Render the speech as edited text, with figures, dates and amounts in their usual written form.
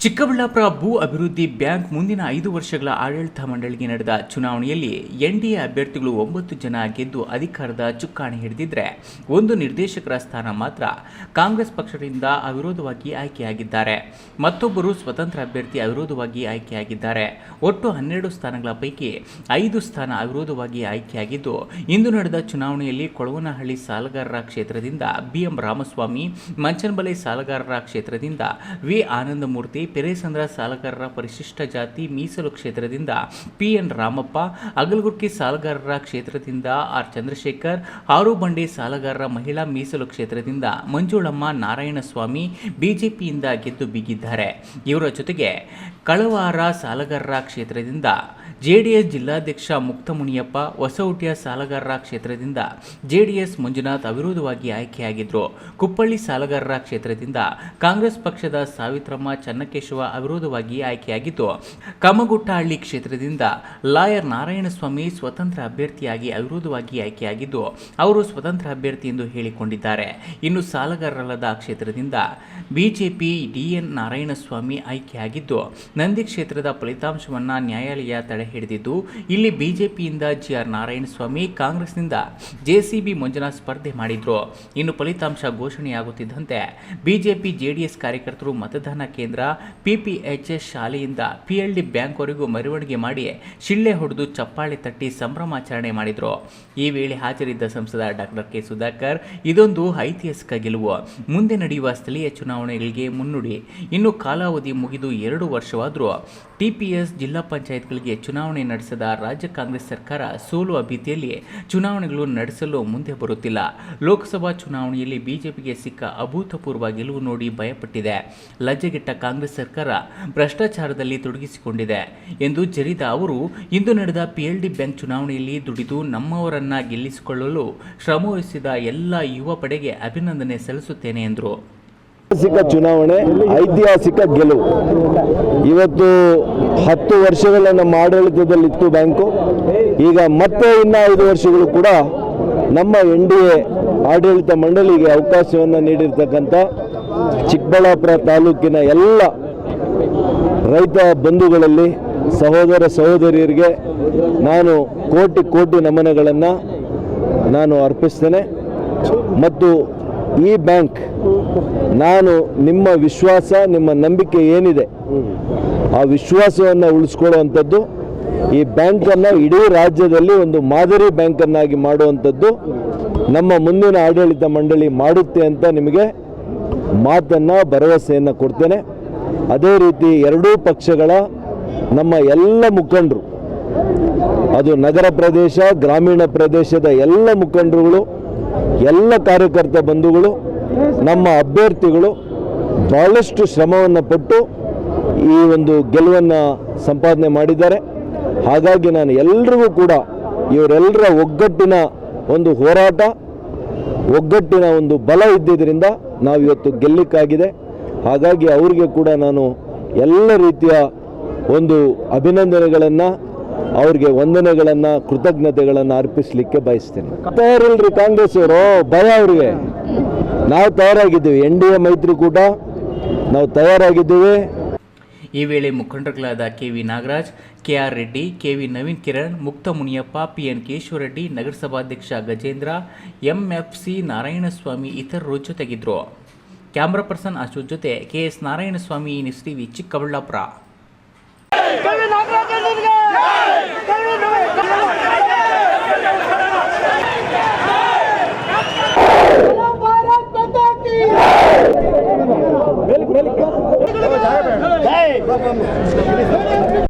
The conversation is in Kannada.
ಚಿಕ್ಕಬಳ್ಳಾಪುರ ಭೂ ಅಭಿವೃದ್ಧಿ ಬ್ಯಾಂಕ್ ಮುಂದಿನ 5 ವರ್ಷಗಳ ಆಡಳಿತ ಮಂಡಳಿಗೆ ನಡೆದ ಚುನಾವಣೆಯಲ್ಲಿ ಎನ್ಡಿಎ ಅಭ್ಯರ್ಥಿಗಳು 9 ಜನ ಗೆದ್ದು ಅಧಿಕಾರದ ಚುಕ್ಕಾಣಿ ಹಿಡಿದಿದ್ರೆ ಒಂದು ನಿರ್ದೇಶಕರ ಸ್ಥಾನ ಮಾತ್ರ ಕಾಂಗ್ರೆಸ್ ಪಕ್ಷದಿಂದ ಅವಿರೋಧವಾಗಿ ಆಯ್ಕೆಯಾಗಿದ್ದಾರೆ. ಮತ್ತೊಬ್ಬರು ಸ್ವತಂತ್ರ ಅಭ್ಯರ್ಥಿ ಅವಿರೋಧವಾಗಿ ಆಯ್ಕೆಯಾಗಿದ್ದಾರೆ. ಒಟ್ಟು 12 ಸ್ಥಾನಗಳ ಪೈಕಿ 5 ಸ್ಥಾನ ಅವಿರೋಧವಾಗಿ ಆಯ್ಕೆಯಾಗಿದ್ದು, ಇಂದು ನಡೆದ ಚುನಾವಣೆಯಲ್ಲಿ ಕೊಳವನಹಳ್ಳಿ ಸಾಲಗಾರರ ಕ್ಷೇತ್ರದಿಂದ ಬಿಎಂ ರಾಮಸ್ವಾಮಿ, ಮಂಚನಬಲೆ ಸಾಲಗಾರರ ಕ್ಷೇತ್ರದಿಂದ ವಿ ಆನಂದಮೂರ್ತಿ, ಪೆರೇಸಂದ್ರ ಸಾಲಗಾರರ ಪರಿಶಿಷ್ಟ ಜಾತಿ ಮೀಸಲು ಕ್ಷೇತ್ರದಿಂದ ಪಿಎನ್ ರಾಮಪ್ಪ, ಅಗಲಗುರ್ಕಿ ಸಾಲಗಾರರ ಕ್ಷೇತ್ರದಿಂದ ಆರ್ ಚಂದ್ರಶೇಖರ್, ಹಾರುಬಂಡೆ ಸಾಲಗಾರರ ಮಹಿಳಾ ಮೀಸಲು ಕ್ಷೇತ್ರದಿಂದ ಮಂಜುಳಮ್ಮ ನಾರಾಯಣಸ್ವಾಮಿ ಬಿಜೆಪಿಯಿಂದ ಗೆದ್ದು ಬೀಗಿದ್ದಾರೆ. ಇವರ ಜೊತೆಗೆ ಕಳವಾರ ಸಾಲಗಾರರ ಕ್ಷೇತ್ರದಿಂದ ಜೆಡಿಎಸ್ ಜಿಲ್ಲಾಧ್ಯಕ್ಷ ಮುಕ್ತಮುನಿಯಪ್ಪ, ಹೊಸಹುಟ್ಟಿಯ ಸಾಲಗಾರರ ಕ್ಷೇತ್ರದಿಂದ ಜೆಡಿಎಸ್ ಮಂಜುನಾಥ್ ಅವಿರೋಧವಾಗಿ ಆಯ್ಕೆಯಾಗಿದ್ದರು. ಕುಪ್ಪಳ್ಳಿ ಸಾಲಗಾರರ ಕ್ಷೇತ್ರದಿಂದ ಕಾಂಗ್ರೆಸ್ ಪಕ್ಷದ ಸಾವಿತ್ರಮ್ಮ ಚನ್ನಕೇಶವ ಅವಿರೋಧವಾಗಿ ಆಯ್ಕೆಯಾಗಿದ್ದು, ಕಮಗುಟ್ಟಹಳ್ಳಿ ಕ್ಷೇತ್ರದಿಂದ ಲಾಯರ್ ನಾರಾಯಣಸ್ವಾಮಿ ಸ್ವತಂತ್ರ ಅಭ್ಯರ್ಥಿಯಾಗಿ ಅವಿರೋಧವಾಗಿ ಆಯ್ಕೆಯಾಗಿದ್ದು, ಅವರು ಸ್ವತಂತ್ರ ಅಭ್ಯರ್ಥಿ ಎಂದು ಹೇಳಿಕೊಂಡಿದ್ದಾರೆ. ಇನ್ನು ಸಾಲಗಾರರಲ್ಲದ ಕ್ಷೇತ್ರದಿಂದ ಬಿಜೆಪಿ ಡಿಎನ್ ನಾರಾಯಣಸ್ವಾಮಿ ಆಯ್ಕೆಯಾಗಿದ್ದು, ನಂದಿ ಕ್ಷೇತ್ರದ ಫಲಿತಾಂಶವನ್ನು ನ್ಯಾಯಾಲಯ ತಡೆ ಹಿಡಿದಿದ್ದು, ಇಲ್ಲಿ ಬಿಜೆಪಿಯಿಂದ ಜಿಆರ್ ನಾರಾಯಣಸ್ವಾಮಿ, ಕಾಂಗ್ರೆಸ್ನಿಂದ ಜೆಸಿಬಿ ಮಂಜುನಾಥ್ ಸ್ಪರ್ಧೆ ಮಾಡಿದ್ರು. ಇನ್ನು ಫಲಿತಾಂಶ ಘೋಷಣೆಯಾಗುತ್ತಿದ್ದಂತೆ ಬಿಜೆಪಿ ಜೆಡಿಎಸ್ ಕಾರ್ಯಕರ್ತರು ಮತದಾನ ಕೇಂದ್ರ, ಪಿಪಿಎಚ್ಎಸ್ ಶಾಲೆಯಿಂದ ಪಿಎಲ್ಡಿ ಬ್ಯಾಂಕ್ವರೆಗೂ ಮೆರವಣಿಗೆ ಮಾಡಿ ಶಿಳ್ಳೆ ಹೊಡೆದು ಚಪ್ಪಾಳೆ ತಟ್ಟಿ ಸಂಭ್ರಮಾಚರಣೆ ಮಾಡಿದ್ರು. ಈ ವೇಳೆ ಹಾಜರಿದ್ದ ಸಂಸದ ಡಾಕ್ಟರ್ ಕೆ ಸುಧಾಕರ್, ಇದೊಂದು ಐತಿಹಾಸಿಕ ಗೆಲುವು, ಮುಂದೆ ನಡೆಯುವ ಸ್ಥಳೀಯ ಚುನಾವಣೆಗಳಿಗೆ ಮುನ್ನುಡಿ. ಇನ್ನು ಕಾಲಾವಧಿ ಮುಗಿದು 2 ವರ್ಷವಾದರೂ ಟಿಪಿಎಸ್ ಜಿಲ್ಲಾ ಪಂಚಾಯತ್ಗಳಿಗೆ ಚುನಾವಣೆ ನಡೆಸದ ರಾಜ್ಯ ಕಾಂಗ್ರೆಸ್ ಸರ್ಕಾರ ಸೋಲುವ ಭೀತಿಯಲ್ಲಿ ಚುನಾವಣೆಗಳು ನಡೆಸಲು ಮುಂದೆ ಬರುತ್ತಿಲ್ಲ. ಲೋಕಸಭಾ ಚುನಾವಣೆಯಲ್ಲಿ ಬಿಜೆಪಿಗೆ ಸಿಕ್ಕ ಅಭೂತಪೂರ್ವ ಗೆಲುವು ನೋಡಿ ಭಯಪಟ್ಟಿದೆ. ಲಜ್ಜೆಗೆಟ್ಟ ಕಾಂಗ್ರೆಸ್ ಸರ್ಕಾರ ಭ್ರಷ್ಟಾಚಾರದಲ್ಲಿ ತೊಡಗಿಸಿಕೊಂಡಿದೆ ಎಂದು ಜರಿದ ಅವರು, ಇಂದು ನಡೆದ ಪಿಎಲ್ಡಿ ಬ್ಯಾಂಕ್ ಚುನಾವಣೆಯಲ್ಲಿ ದುಡಿದು ನಮ್ಮವರನ್ನ ಗೆಲ್ಲಿಸಿಕೊಳ್ಳಲು ಶ್ರಮವಹಿಸಿದ ಎಲ್ಲ ಯುವ ಪಡೆಗೆ ಅಭಿನಂದನೆ ಸಲ್ಲಿಸುತ್ತೇನೆ ಎಂದರು. ಐತಿಹಾಸಿಕ ಚುನಾವಣೆ, ಐತಿಹಾಸಿಕ ಗೆಲುವು. ಇವತ್ತು 10 ವರ್ಷಗಳ ನಮ್ಮ ಆಡಳಿತದಲ್ಲಿತ್ತು ಬ್ಯಾಂಕು. ಈಗ ಮತ್ತೆ ಇನ್ನು 5 ವರ್ಷಗಳು ಕೂಡ ನಮ್ಮ ಎನ್ಡಿಎ ಆಡಳಿತ ಮಂಡಳಿಗೆ ಅವಕಾಶವನ್ನು ನೀಡಿರ್ತಕ್ಕಂಥ ಚಿಕ್ಕಬಳ್ಳಾಪುರ ತಾಲೂಕಿನ ಎಲ್ಲ ರೈತ ಬಂಧುಗಳಲ್ಲಿ, ಸಹೋದರ ಸಹೋದರಿಯರಿಗೆ ನಾನು ಕೋಟಿ ಕೋಟಿ ನಮನಗಳನ್ನು ನಾನು ಅರ್ಪಿಸ್ತೇನೆ. ಮತ್ತು ಈ ಬ್ಯಾಂಕ್, ನಾನು ನಿಮ್ಮ ವಿಶ್ವಾಸ, ನಿಮ್ಮ ನಂಬಿಕೆ ಏನಿದೆ ಆ ವಿಶ್ವಾಸವನ್ನು ಉಳಿಸ್ಕೊಳ್ಳುವಂಥದ್ದು, ಈ ಬ್ಯಾಂಕನ್ನು ಇಡೀ ರಾಜ್ಯದಲ್ಲಿ ಒಂದು ಮಾದರಿ ಬ್ಯಾಂಕನ್ನಾಗಿ ಮಾಡುವಂಥದ್ದು ನಮ್ಮ ಮುಂದಿನ ಆಡಳಿತ ಮಂಡಳಿ ಮಾಡುತ್ತೆ ಅಂತ ನಿಮಗೆ ಮಾತನ್ನು, ಭರವಸೆಯನ್ನು ಕೊಡ್ತೇನೆ. ಅದೇ ರೀತಿ ಎರಡೂ ಪಕ್ಷಗಳ ನಮ್ಮ ಎಲ್ಲ ಮುಖಂಡರು, ಅದು ನಗರ ಪ್ರದೇಶ, ಗ್ರಾಮೀಣ ಪ್ರದೇಶದ ಎಲ್ಲ ಮುಖಂಡರುಗಳು, ಎಲ್ಲ ಕಾರ್ಯಕರ್ತ ಬಂಧುಗಳು, ನಮ್ಮ ಅಭ್ಯರ್ಥಿಗಳು ಭಾಳಷ್ಟು ಶ್ರಮವನ್ನು ಪಟ್ಟು ಈ ಒಂದು ಗೆಲುವನ್ನು ಸಂಪಾದನೆ ಮಾಡಿದ್ದಾರೆ. ಹಾಗಾಗಿ ನಾನು ಎಲ್ರಿಗೂ ಕೂಡ ಇವರೆಲ್ಲರ ಒಗ್ಗಟ್ಟಿನ ಒಂದು ಹೋರಾಟ, ಒಗ್ಗಟ್ಟಿನ ಒಂದು ಬಲ ಇದ್ದಿದ್ದರಿಂದ ನಾವು ಇವತ್ತು ಗೆಲ್ಲಕ್ಕಾಗಿದೆ. ಹಾಗಾಗಿ ಅವರಿಗೆ ಕೂಡ ನಾನು ಎಲ್ಲ ರೀತಿಯ ಒಂದು ಅಭಿನಂದನೆಗಳನ್ನು, ಅವ್ರಿಗೆ ವಂದನೆಗಳನ್ನು, ಕೃತಜ್ಞತೆಗಳನ್ನು ಅರ್ಪಿಸಲಿಕ್ಕೆ ಬಯಸ್ತೇನೆ. ತಯಾರಿಲ್ರಿ ಕಾಂಗ್ರೆಸ್ ಅವರು, ಭಯ ಅವ್ರಿಗೆ. ನಾವು ತಯಾರಾಗಿದ್ದೀವಿ, ಎನ್ಡಿಎ ಮೈತ್ರಿಕೂಟ ನಾವು ತಯಾರಾಗಿದ್ದೀವಿ. ಈ ವೇಳೆ ಮುಖಂಡರುಗಳಾದ KV Nagaraj, KR Reddy, KV Naveen Kiran, Muktamuniyappa, PN Keshavareddy, ನಗರಸಭಾಧ್ಯಕ್ಷ ಗಜೇಂದ್ರ, ಎಂಎಫ್ಸಿ ನಾರಾಯಣಸ್ವಾಮಿ ಇತರರು ಜೊತೆಗಿದ್ರು. ಕ್ಯಾಮರಾ ಪರ್ಸನ್ ಅಶೋಕ್ ಜೊತೆ KS Narayanaswamy, news TV, Chikkaballapur.